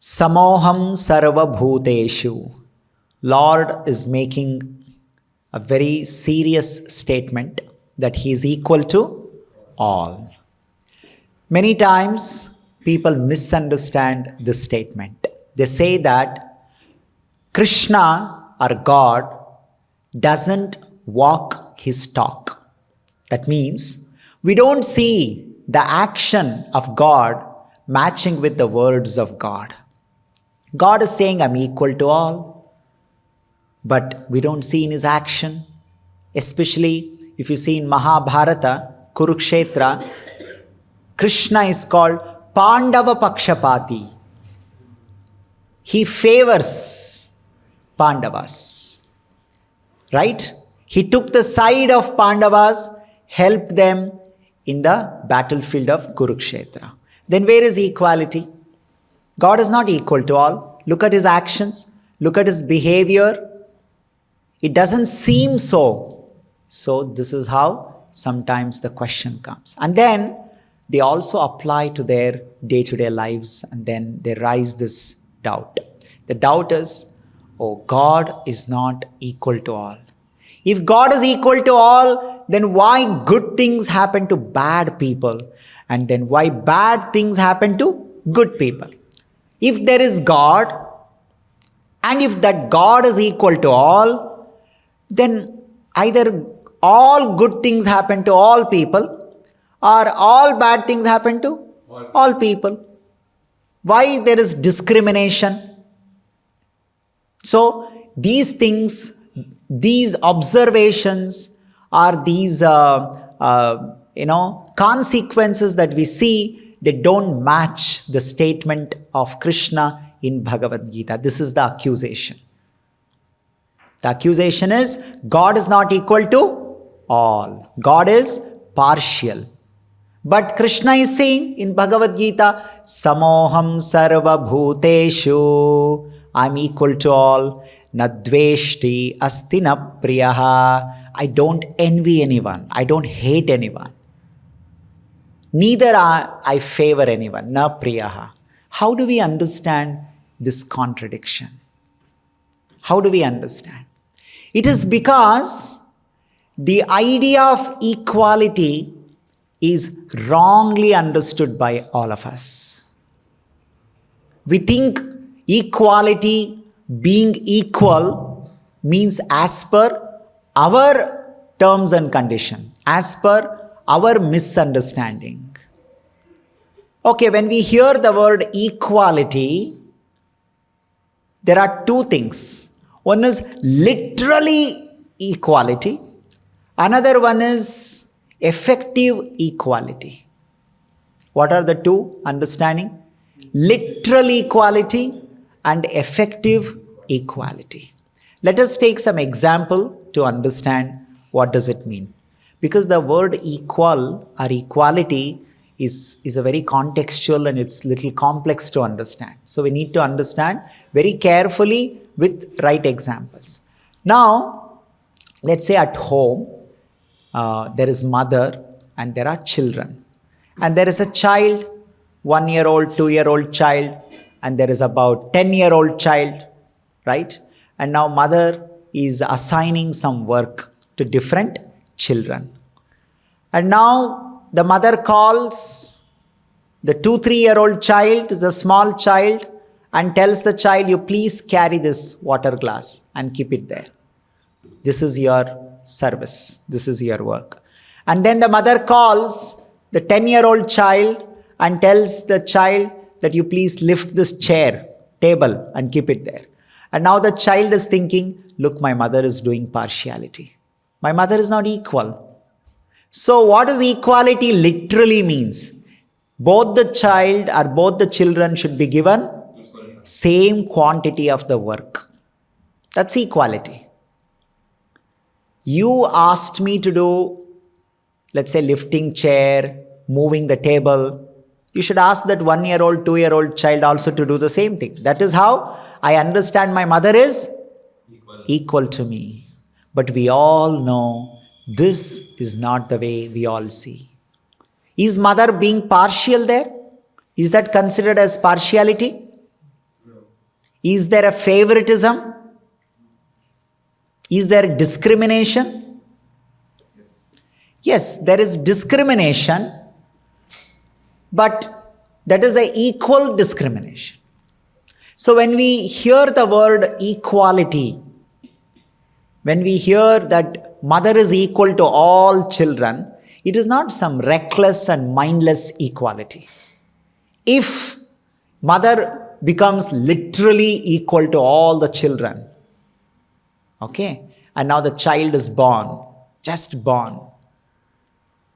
Samoham sarva bhuteshu. Lord is making a very serious statement that he is equal to all. Many times people misunderstand this statement. They say that Krishna or God doesn't walk his talk. That means we don't see the action of God matching with the words of God. God is saying, I'm equal to all, but we don't see in his action. Especially if you see in Mahabharata, Kurukshetra, Krishna is called Pandava Pakshapati. He favors Pandavas. Right? He took the side of Pandavas, helped them in the battlefield of Kurukshetra. Then where is equality? God is not equal to all. Look at his actions. Look at his behavior. It doesn't seem so. So this is how sometimes the question comes. And then they also apply to their day-to-day lives, and then they rise this doubt. The doubt is, oh, God is not equal to all. If God is equal to all, then why good things happen to bad people? And then why bad things happen to good people? If there is God, and if that God is equal to all, then either all good things happen to all people, or all bad things happen to all people. Why there is discrimination? So these things, these observations, are these consequences that we see, they don't match the statement of Krishna in Bhagavad-gita. This is the accusation. The accusation is God is not equal to all. God is partial. But Krishna is saying in Bhagavad-gita, Samoham sarva bhuteshu. I'm equal to all. Nadveshti asti na priyaha. I don't envy anyone. I don't hate anyone. Neither I favor anyone. Na priyaha. How do we understand this contradiction? How do we understand? It is because the idea of equality is wrongly understood by all of us. We think equality, being equal, means as per our terms and conditions, as per our misunderstanding. Okay, when we hear the word equality, there are two things. One is literally equality. Another one is effective equality. What are the two understanding? Literal equality and effective equality. Let us take some example to understand what does it mean. Because the word equal or equality is a very contextual and it's little complex to understand. So we need to understand very carefully with right examples. Now, let's say at home, there is mother and there are children. And there is a child, 1-year-old, 2-year-old child, and there is about 10-year-old child, right? And now mother is assigning some work to different children. And now the mother calls the 2-3-year-old child, the small child, and tells the child, you please carry this water glass and keep it there. This is your service. This is your work. And then the mother calls the 10-year-old child and tells the child that you please lift this chair, table, and keep it there. And now the child is thinking, look, my mother is doing partiality. My mother is not equal. So what does equality literally means? Both the child or both the children should be given same quantity of the work. That's equality. You asked me to do, let's say, lifting chair, moving the table. You should ask that 1-year-old, 2-year-old child also to do the same thing. That is how I understand my mother is equal to me. But we all know this is not the way we all see. Is mother being partial there? Is that considered as partiality? Is there a favoritism? Is there discrimination? Yes, there is discrimination, but that is an equal discrimination. So when we hear the word equality, when we hear that mother is equal to all children, it is not some reckless and mindless equality. If mother becomes literally equal to all the children, okay, and now the child is born, just born,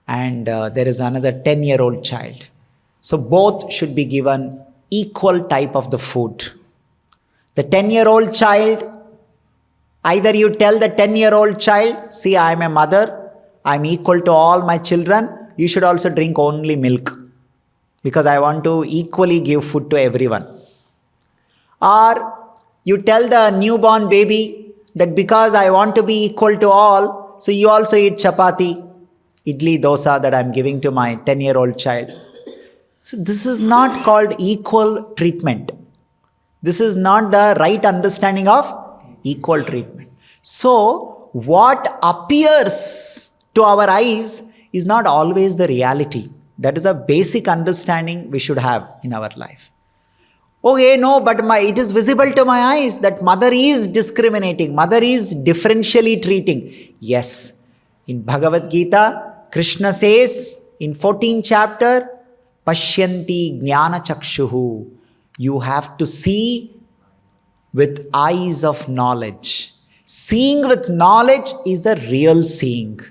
and there is another 10-year-old child. So both should be given equal type of the food. The 10-year-old child, either you tell the 10-year-old child, see, I am a mother, I am equal to all my children, you should also drink only milk, because I want to equally give food to everyone. Or you tell the newborn baby that because I want to be equal to all, so you also eat chapati, idli, dosa that I am giving to my 10-year-old child. So this is not called equal treatment. This is not the right understanding of equal treatment. So what appears to our eyes is not always the reality. That is a basic understanding we should have in our life. Okay, no, but it is visible to my eyes that mother is discriminating, mother is differentially treating. Yes, in Bhagavad-gita, Krishna says in 14th chapter, Pashyanti jnana chakshuhu. You have to see with eyes of knowledge. Seeing with knowledge is the real seeing.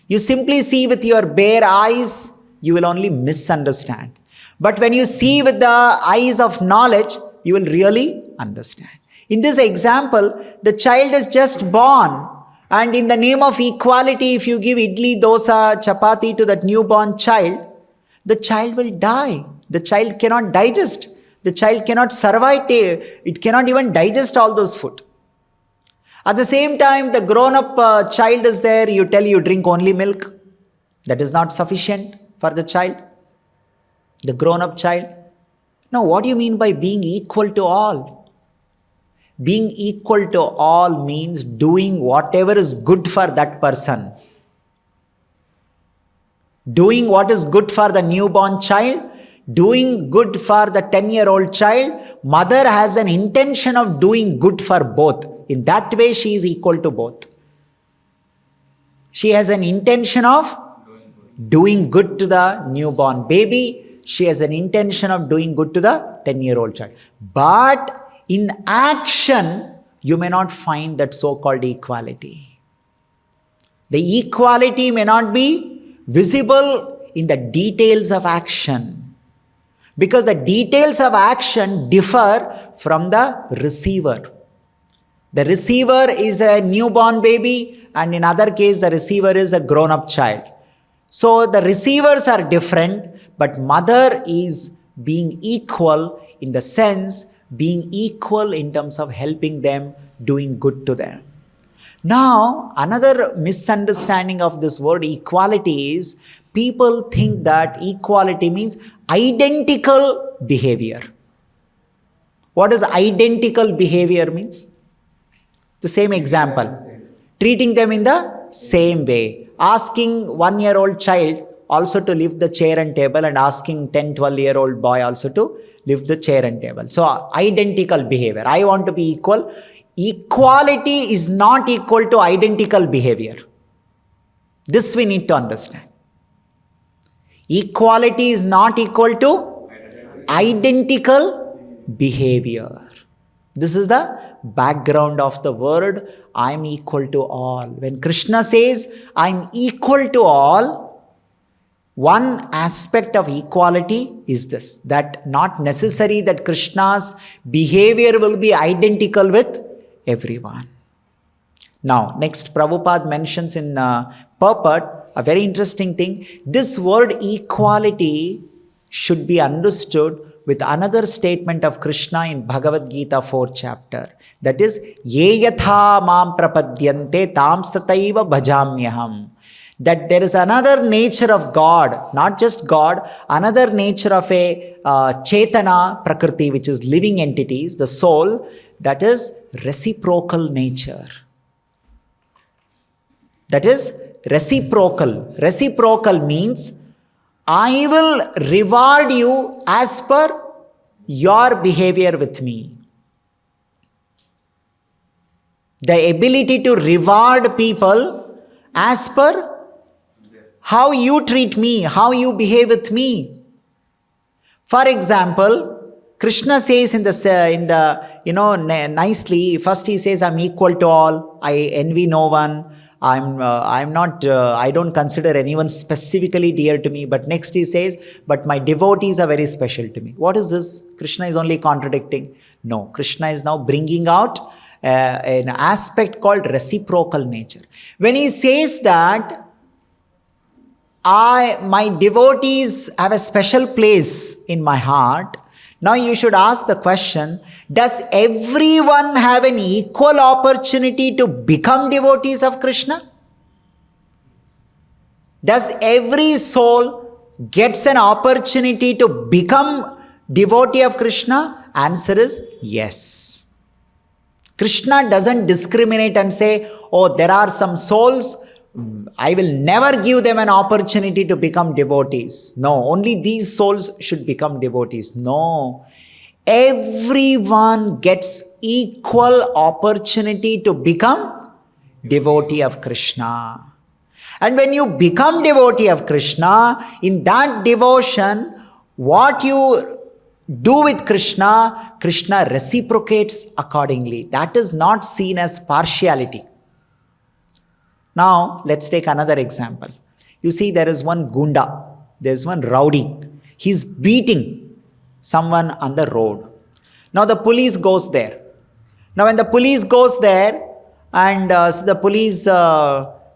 You simply see with your bare eyes, you will only misunderstand. But when you see with the eyes of knowledge, you will really understand. In this example, the child is just born, and in the name of equality, if you give idli, dosa, chapati to that newborn child, the child will die. The child cannot digest. The child cannot survive. It cannot even digest all those food. At the same time, the grown-up child is there. You tell you drink only milk. That is not sufficient for the child. The grown-up child. Now, what do you mean by being equal to all? Being equal to all means doing whatever is good for that person. Doing what is good for the newborn child, doing good for the 10-year-old child, mother has an intention of doing good for both. In that way, she is equal to both. She has an intention of doing good to the newborn baby. She has an intention of doing good to the 10-year-old child. But in action, you may not find that so-called equality. The equality may not be visible in the details of action, because the details of action differ from the receiver. The receiver is a newborn baby, and in other case the receiver is a grown-up child. So the receivers are different, but mother is being equal in the sense being equal in terms of helping them, doing good to them. Now, another misunderstanding of this word equality is people think that equality means identical behavior. What does identical behavior means? The same example. Treating them in the same way. Asking 1-year-old child also to lift the chair and table, and asking 10, 12-year-old boy also to lift the chair and table. So, identical behavior. I want to be equal. Equality is not equal to identical behavior. This we need to understand. Equality is not equal to identical behavior. This is the background of the word I am equal to all. When Krishna says I am equal to all, one aspect of equality is this, that not necessary that Krishna's behavior will be identical with everyone. Now, next Prabhupada mentions in purport a very interesting thing. This word equality should be understood with another statement of Krishna in Bhagavad-gita 4th chapter. That is, Ye yatha mam prapadyante tam stataiva bhajamyaham. That there is another nature of God, not just God, another nature of a Chetana Prakriti, which is living entities, the soul, that is reciprocal nature. That is reciprocal. Reciprocal means I will reward you as per your behavior with me. The ability to reward people as per how you treat me, how you behave with me. For example, Krishna says nicely, first he says, I'm equal to all, I envy no one, I don't consider anyone specifically dear to me. But next he says, but my devotees are very special to me. What is this? Krishna is only contradicting. No, Krishna is now bringing out an aspect called reciprocal nature. When he says that, my devotees have a special place in my heart. Now you should ask the question, does everyone have an equal opportunity to become devotees of Krishna? Does every soul gets an opportunity to become devotee of Krishna? Answer is yes. Krishna doesn't discriminate and say, oh, there are some souls, I will never give them an opportunity to become devotees. No, only these souls should become devotees. No, everyone gets equal opportunity to become devotee of Krishna. And when you become devotee of Krishna, in that devotion, what you do with Krishna, Krishna reciprocates accordingly. That is not seen as partiality. Now, let's take another example. You see, there is one gunda, there is one rowdy. He's beating someone on the road. Now, the police goes there. Now, when the police goes there, and the police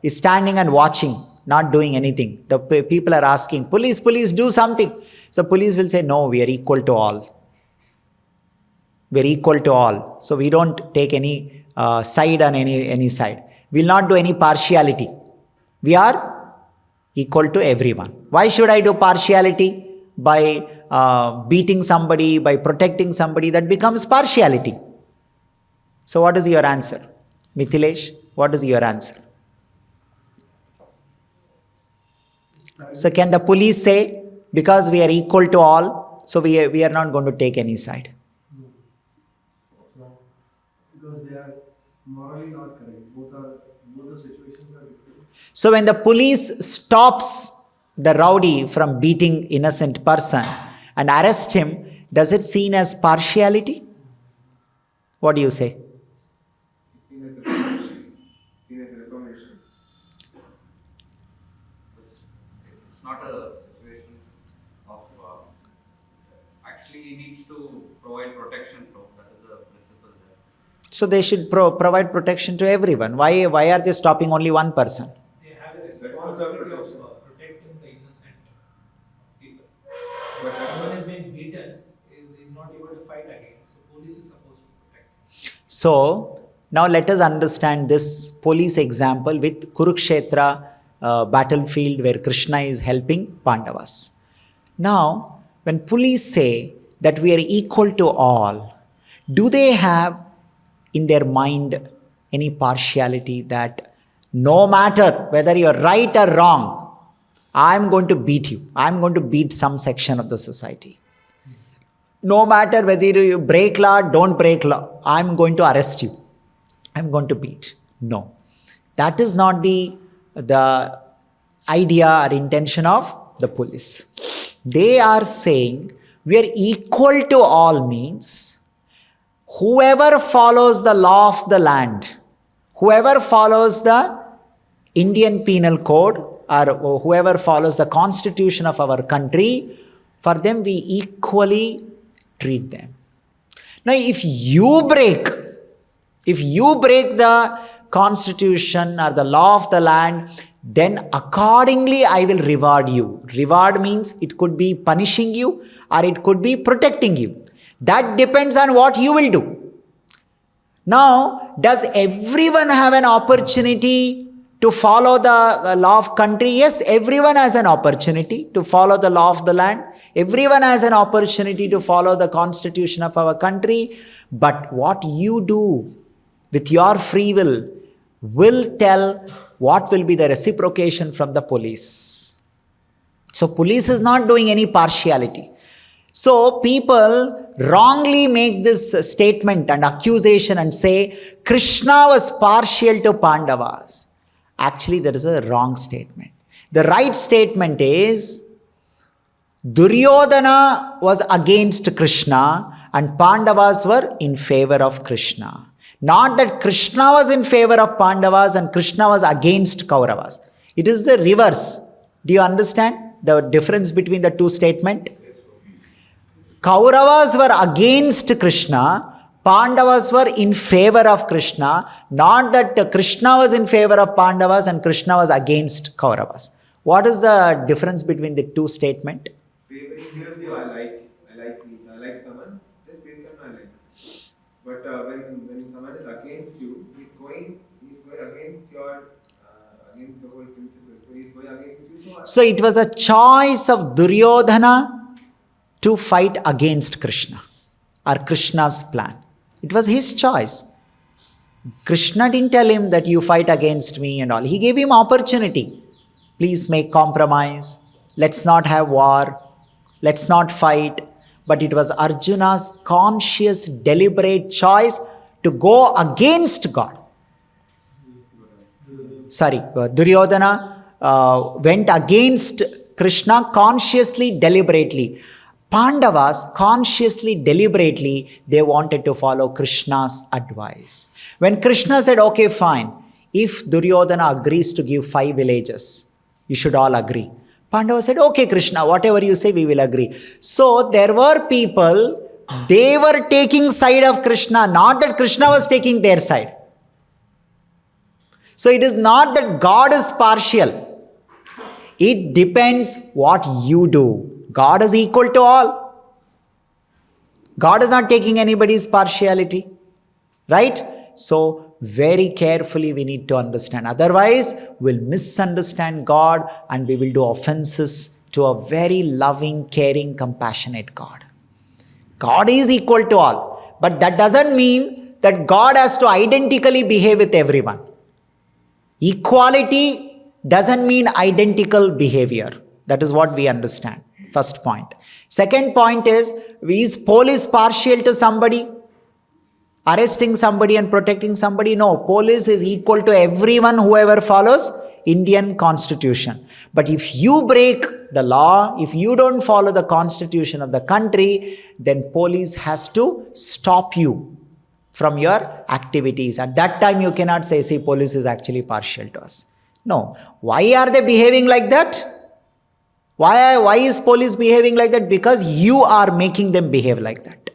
is standing and watching, not doing anything. The people are asking, police, do something. So, police will say, no, we are equal to all. We are equal to all. So, we don't take any side on any side. We will not do any partiality. We are equal to everyone. Why should I do partiality? By beating somebody, by protecting somebody, that becomes partiality. So what is your answer? Mithilesh, what is your answer? So can the police say, because we are equal to all, so we are not going to take any side? Because they are morally not correct. Both the situations are different. So when the police stops the rowdy from beating innocent person and arrest him, does it seen as partiality? What do you say? It's seen as a reformation. It's not a situation of actually he needs to provide protection to. That is the principle there. So they should provide protection to everyone. Why are they stopping only one person? They have a responsibility of protecting the innocent people. So if someone has been beaten, is not able to fight again. So police is supposed to protect him. So now let us understand this police example with Kurukshetra battlefield where Krishna is helping Pandavas. Now, when police say that we are equal to all, do they have in their mind any partiality that no matter whether you are right or wrong, I am going to beat you. I am going to beat some section of the society. No matter whether you break law, don't break law, I am going to arrest you. I am going to beat. No. That is not the idea or intention of the police. They are saying we are equal to all means whoever follows the law of the land, whoever follows the Indian Penal Code or whoever follows the constitution of our country, for them we equally treat them. Now if you break the constitution or the law of the land, then accordingly I will reward you. Reward means it could be punishing you or it could be protecting you. That depends on what you will do. Now, does everyone have an opportunity to follow the law of country. Yes, everyone has an opportunity to follow the law of the land. Everyone has an opportunity to follow the constitution of our country. But what you do with your free will tell what will be the reciprocation from the police. So police is not doing any partiality. So people wrongly make this statement and accusation and say Krishna was partial to Pandavas. Actually, that is a wrong statement. The right statement is Duryodhana was against Krishna and Pandavas were in favor of Krishna. Not that Krishna was in favor of Pandavas and Krishna was against Kauravas. It is the reverse. Do you understand the difference between the two statements? Kauravas were against Krishna, Pandavas were in favor of Krishna, not that Krishna was in favor of Pandavas and Krishna was against Kauravas. What is the difference between the two statements? Here's the I like someone just based on my likes. But when someone is against you, he's going against your against the whole principle. So he's going against you. So it was a choice of Duryodhana to fight against Krishna or Krishna's plan. It was his choice. Krishna didn't tell him that you fight against me and all. He gave him opportunity. Please make compromise. Let's not have war. Let's not fight. But it was Arjuna's conscious, deliberate choice to go against God. Duryodhana went against Krishna consciously, deliberately. Pandavas consciously, deliberately, they wanted to follow Krishna's advice. When Krishna said, okay, fine, if Duryodhana agrees to give 5 villages, you should all agree. Pandava said, okay, Krishna, whatever you say, we will agree. So there were people, they were taking side of Krishna, not that Krishna was taking their side. So it is not that God is partial. It depends what you do. God is equal to all. God is not taking anybody's partiality. Right? So very carefully we need to understand. Otherwise, we'll misunderstand God and we will do offenses to a very loving, caring, compassionate God. God is equal to all. But that doesn't mean that God has to identically behave with everyone. Equality doesn't mean identical behavior. That is what we understand. First point. Second point is police partial to somebody? Arresting somebody and protecting somebody? No, police is equal to everyone, whoever follows Indian constitution. But if you break the law, if you don't follow the constitution of the country, then police has to stop you from your activities. At that time, you cannot say, see, police is actually partial to us. No. Why are they behaving like that? Why is police behaving like that? Because you are making them behave like that.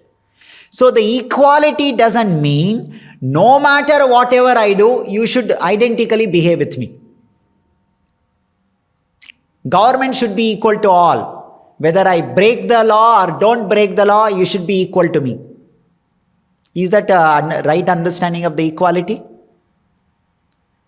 So the equality doesn't mean no matter whatever I do, you should identically behave with me. Government should be equal to all. Whether I break the law or don't break the law, you should be equal to me. Is that a right understanding of the equality?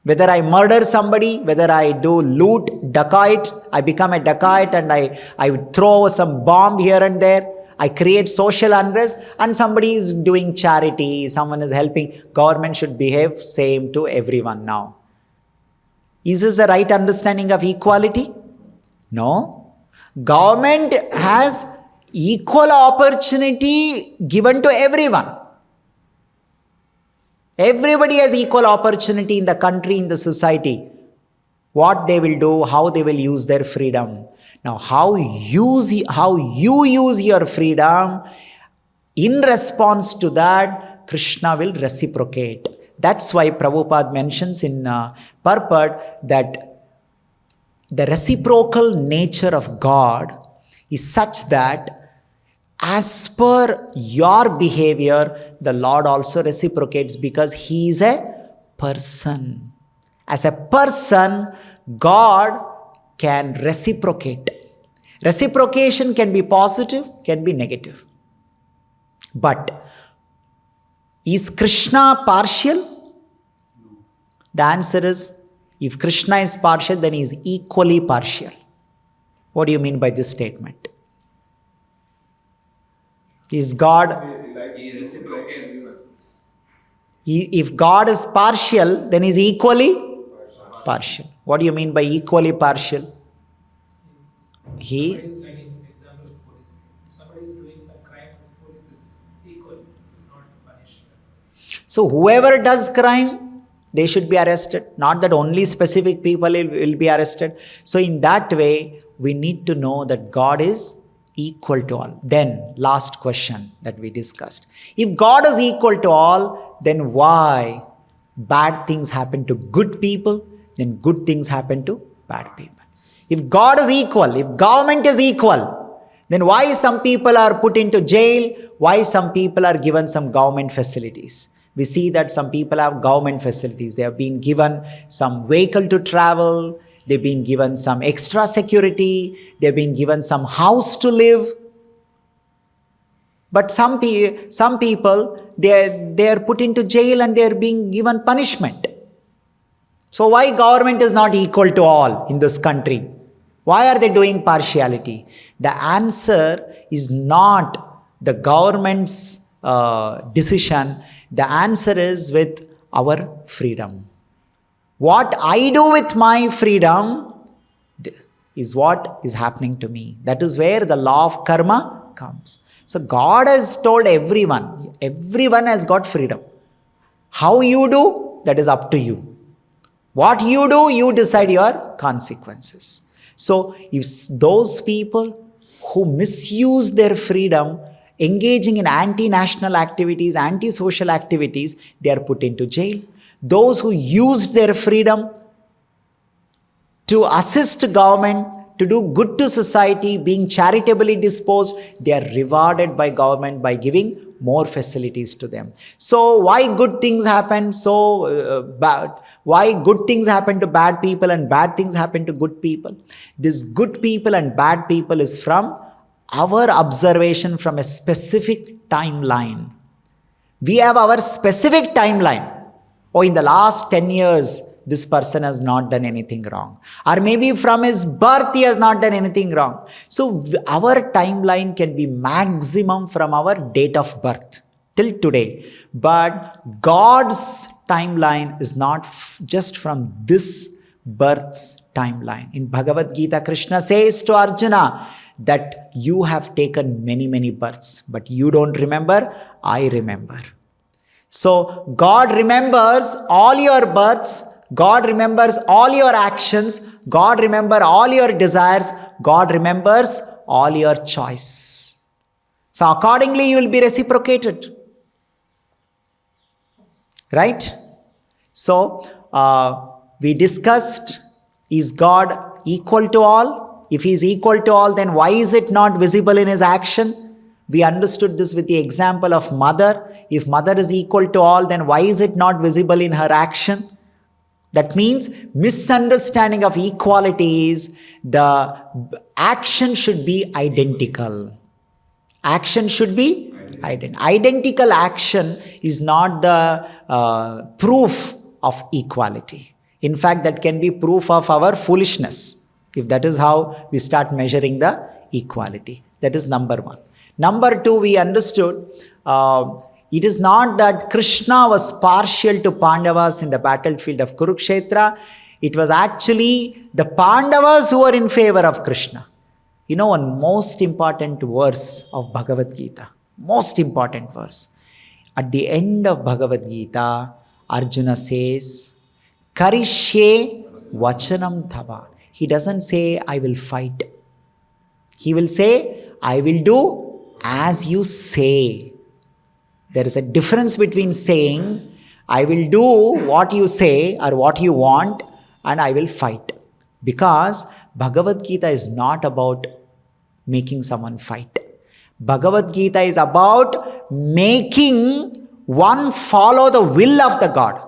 Whether I murder somebody, whether I do loot, dacoit, I become a dacoit and I throw some bomb here and there, I create social unrest and somebody is doing charity, someone is helping, government should behave same to everyone now. Is this the right understanding of equality? No. Government has equal opportunity given to everyone. Everybody has equal opportunity in the country, in the society. What they will do, how they will use their freedom. Now, how you use your freedom, in response to that, Krishna will reciprocate. That's why Prabhupada mentions in purport that the reciprocal nature of God is such that as per your behavior, the Lord also reciprocates because He is a person. As a person, God can reciprocate. Reciprocation can be positive, can be negative. But is Krishna partial? The answer is If Krishna is partial, then he is equally partial. What do you mean by this statement? Is God, He reciprocates. if God is partial, then he is equally partial. What do you mean by equally partial? He, Somebody is, like in example of police, if somebody is doing some crime, the police is equal, is not punishing that person. so whoever does crime, they should be arrested. Not that only specific people will be arrested. So in that way, we need to know that God is equal to all. Then, last question that we discussed. If God is equal to all, then why bad things happen to good people, then good things happen to bad people? If God is equal, if government is equal, then why some people are put into jail? Why some people are given some government facilities? We see that some people have government facilities. They have been given some vehicle to travel. They've been given some extra security. They've been given some house to live. But some people, they are put into jail and they are being given punishment. So why government is not equal to all in this country? Why are they doing partiality? The answer is not the government's decision. The answer is with our freedom. What I do with my freedom is what is happening to me. That is where the law of karma comes. So God has told everyone has got freedom. How you do, that is up to you. What you do, you decide your consequences. So if those people who misuse their freedom, engaging in anti-national activities, anti-social activities, they are put into jail. Those who used their freedom to assist government, to do good to society, being charitably disposed, they are rewarded by government by giving more facilities to them. So why good things happen bad? Why good things happen to bad people and bad things happen to good people? This good people and bad people is from our observation from a specific timeline. We have our specific timeline. Oh, in the last 10 years, this person has not done anything wrong. Or maybe from his birth, he has not done anything wrong. So our timeline can be maximum from our date of birth till today. But God's timeline is not just from this birth's timeline. In Bhagavad-gita, Krishna says to Arjuna that you have taken many, many births, but you don't remember, I remember. So God remembers all your births, God remembers all your actions, God remembers all your desires, God remembers all your choice. So accordingly you will be reciprocated. Right? So we discussed, is God equal to all? If he is equal to all, then why is it not visible in his action? We understood this with the example of mother. If mother is equal to all, then why is it not visible in her action? That means misunderstanding of equality is the action should be identical. Action should be identical. Identical action is not the proof of equality. In fact, that can be proof of our foolishness, if that is how we start measuring the equality. That is number one. Number two, we understood it is not that Krishna was partial to Pandavas in the battlefield of Kurukshetra. It was actually the Pandavas who were in favor of Krishna. You know, one most important verse of Bhagavad-gita, most important verse. At the end of Bhagavad-gita, Arjuna says, Karishye vachanam tava. He doesn't say, I will fight. He will say, I will do as you say. There is a difference between saying, I will do what you say or what you want, and I will fight. Because Bhagavad-gita is not about making someone fight. Bhagavad-gita is about making one follow the will of the God.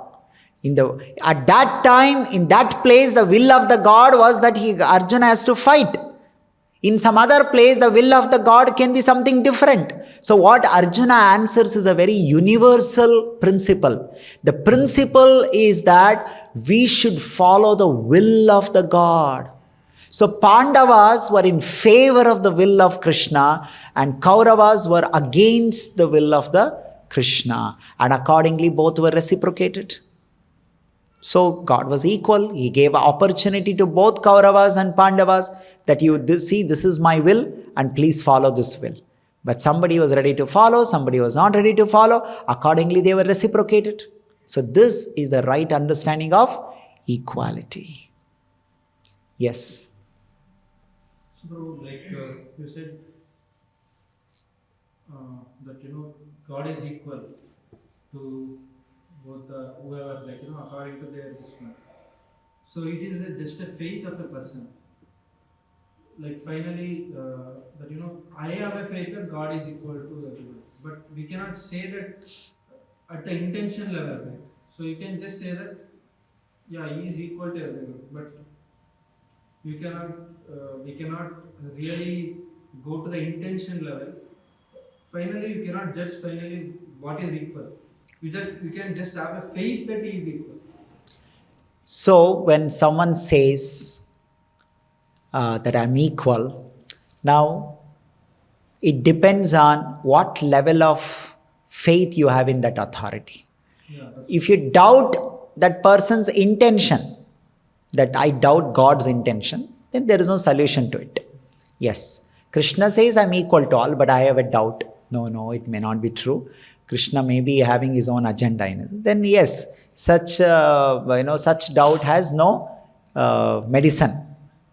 At that time, in that place, the will of the God was that Arjuna has to fight. In some other place, the will of the God can be something different. So what Arjuna answers is a very universal principle. The principle is that we should follow the will of the God. So Pandavas were in favor of the will of Krishna and Kauravas were against the will of the Krishna. And accordingly both were reciprocated. So God was equal. He gave opportunity to both Kauravas and Pandavas that see, this is my will and please follow this will. But somebody was ready to follow, somebody was not ready to follow. Accordingly, they were reciprocated. So this is the right understanding of equality. Yes. So, bro, like you said, that God is equal to both whoever, according to their Krishna. So it is just a faith of a person. Like finally, that I have a faith that God is equal to everyone. But we cannot say that at the intention level, right? So you can just say that, yeah, He is equal to everyone. But we cannot really go to the intention level. Finally, you cannot judge what is equal. You can just have a faith that He is equal. So when someone says that I'm equal, now it depends on what level of faith you have in that authority. Yeah, If you doubt that person's intention, that I doubt God's intention, then there is no solution to it. Yes, Krishna says I'm equal to all, but I have a doubt. No, it may not be true. Krishna may be having his own agenda in it. Then yes, such doubt has no medicine.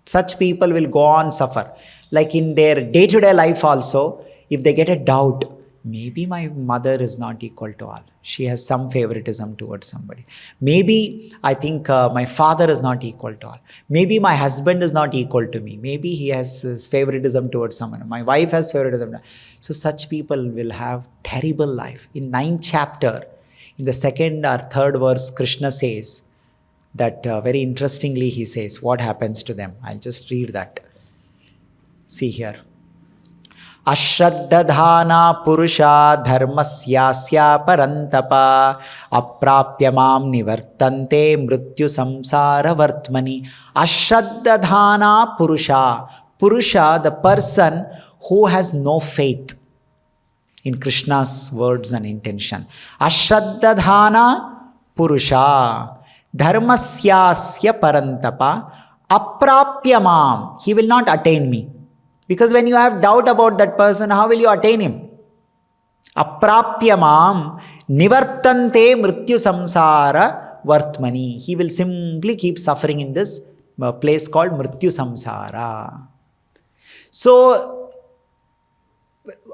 Such people will go on suffer. Like in their day-to-day life also, if they get a doubt, maybe my mother is not equal to all. She has some favoritism towards somebody. Maybe I think my father is not equal to all. Maybe my husband is not equal to me. Maybe he has his favoritism towards someone. My wife has favoritism. So such people will have terrible life. In 9th chapter, in the 2nd or 3rd verse, Krishna says that very interestingly he says what happens to them. I'll just read that. See here. Ashraddadhana purusha dharmasyasya parantapa aprapyamam nivartante mrityu samsara vartmani. Ashraddadhana purusha. Purusha, the person who has no faith in Krishna's words and intention. Ashraddadhana purusha dharmasyasya parantapa aprapyamam. He will not attain me. Because when you have doubt about that person, how will you attain him? Aprapyamam nivartante mrityu samsara vartmani. He will simply keep suffering in this place called mrityu samsara. So,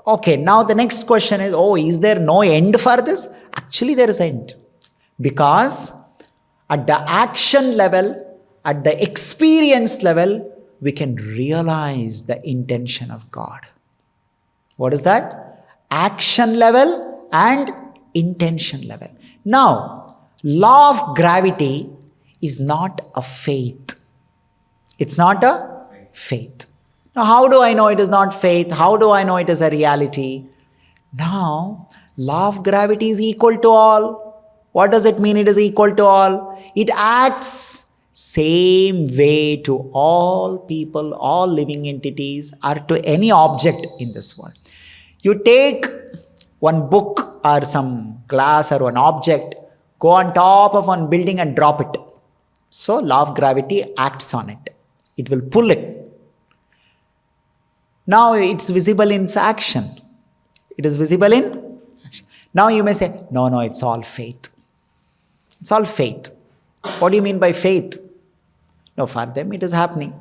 okay, now the next question is, is there no end for this? Actually, there is an end. Because at the action level, at the experience level, we can realize the intention of God. What is that? Action level and intention level. Now, law of gravity is not a faith. It's not a faith. Now, how do I know it is not faith? How do I know it is a reality? Now, law of gravity is equal to all. What does it mean it is equal to all? It acts same way to all people, all living entities, or to any object in this world. You take one book or some glass or one object, go on top of one building and drop it. So law of gravity acts on it. It will pull it. Now it's visible in its action. It is visible in action. Now you may say, no, it's all faith. It's all faith. What do you mean by faith? No, for them it is happening.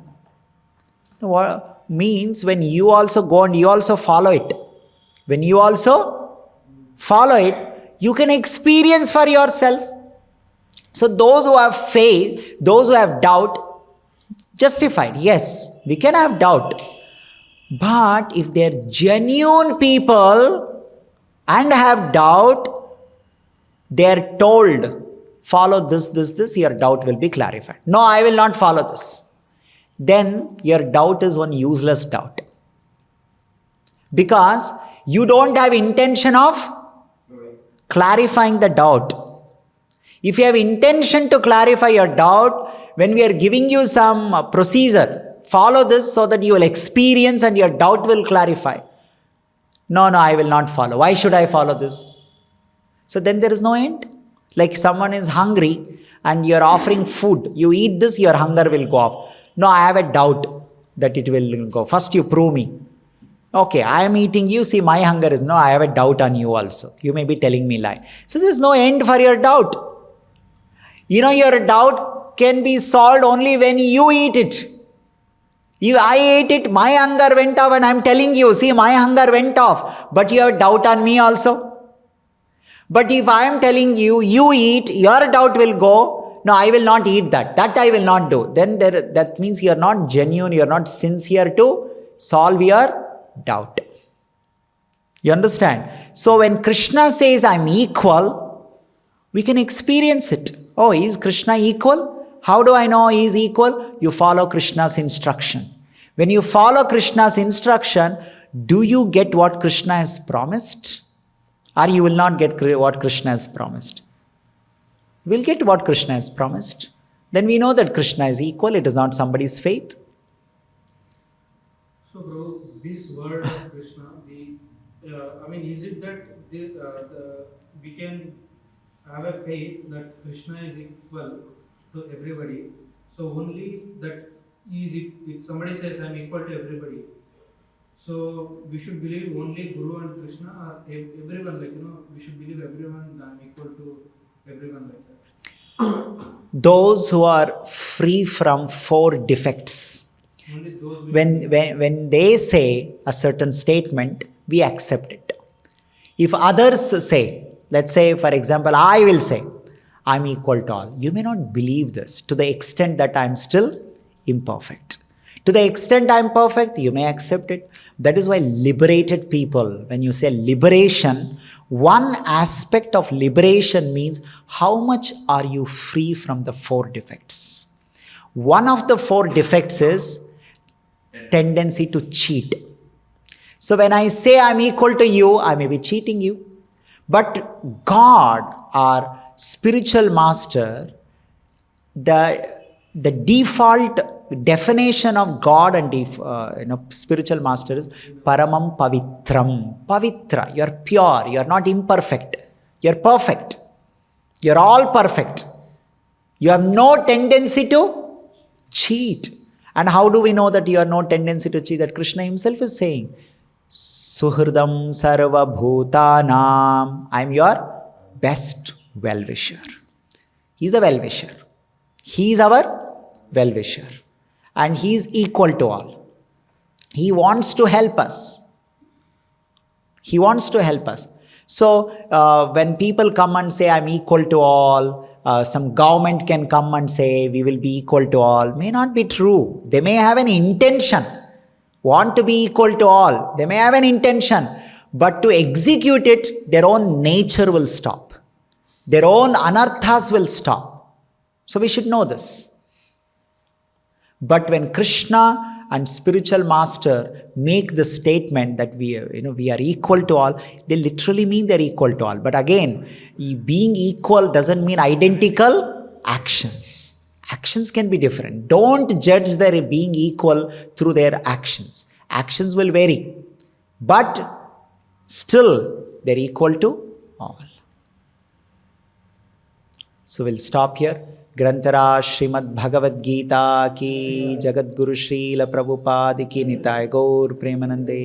What means when you also go and you also follow it. When you also follow it, you can experience for yourself. So those who have faith, those who have doubt, justified. Yes, we can have doubt. But if they are genuine people and have doubt, they are told, follow this, your doubt will be clarified. No, I will not follow this. Then your doubt is one useless doubt. Because you don't have intention of clarifying the doubt. If you have intention to clarify your doubt, when we are giving you some procedure, follow this so that you will experience and your doubt will clarify. No, I will not follow. Why should I follow this? So then there is no end. Like someone is hungry and you are offering food. You eat this, your hunger will go off. No, I have a doubt that it will go. First you prove me. Okay, I am eating you. See, my hunger is, no, I have a doubt on you also. You may be telling me lie. So there is no end for your doubt. Your doubt can be solved only when you eat it. If I ate it, my hunger went off, and I am telling you, see, my hunger went off. But you have doubt on me also. But if I am telling you, you eat, your doubt will go. No, I will not eat that. That I will not do. Then that means you are not genuine, you are not sincere to solve your doubt. You understand? So when Krishna says, I am equal, we can experience it. Oh, is Krishna equal? How do I know he is equal? You follow Krishna's instruction. When you follow Krishna's instruction, do you get what Krishna has promised? Or you will not get what Krishna has promised? You will get what Krishna has promised. Then we know that Krishna is equal. It is not somebody's faith. So, bro, this word of Krishna, is it that we can have a faith that Krishna is equal to everybody? So only that if somebody says I am equal to everybody, so we should believe only Guru and Krishna, or everyone, we should believe everyone I am equal to everyone like that. Those who are free from 4 defects. When they say a certain statement, we accept it. If others say, let's say for example, I will say, I am equal to all. You may not believe this to the extent that I am still imperfect. To the extent I am perfect, you may accept it. That is why liberated people, when you say liberation, one aspect of liberation means how much are you free from the 4 defects. One of the 4 defects is tendency to cheat. So when I say I am equal to you, I may be cheating you. But God, our spiritual master, the default definition of God and spiritual master is Paramam Pavitram. Pavitra, you are pure, you are not imperfect, you are perfect, you are all perfect. You have no tendency to cheat. And how do we know that you have no tendency to cheat? That Krishna himself is saying, Suhridam Sarva Bhutanam. I am your best well-wisher. He is a well-wisher. He is our well-wisher. And he is equal to all. He wants to help us. He wants to help us. So when people come and say, I am equal to all, some government can come and say, we will be equal to all, may not be true. They may have an intention, want to be equal to all. They may have an intention, but to execute it, their own nature will stop. Their own anarthas will stop. So we should know this. But when Krishna and spiritual master make the statement that we are equal to all, they literally mean they are equal to all. But again, being equal doesn't mean identical actions. Actions can be different. Don't judge their being equal through their actions. Actions will vary. But still, they are equal to all. So we'll stop here. ग्रंथराज Shrimad Bhagavad Gita की, जगत गुरु श्रील प्रभुपाद की, निताय गौर प्रेमानंदे।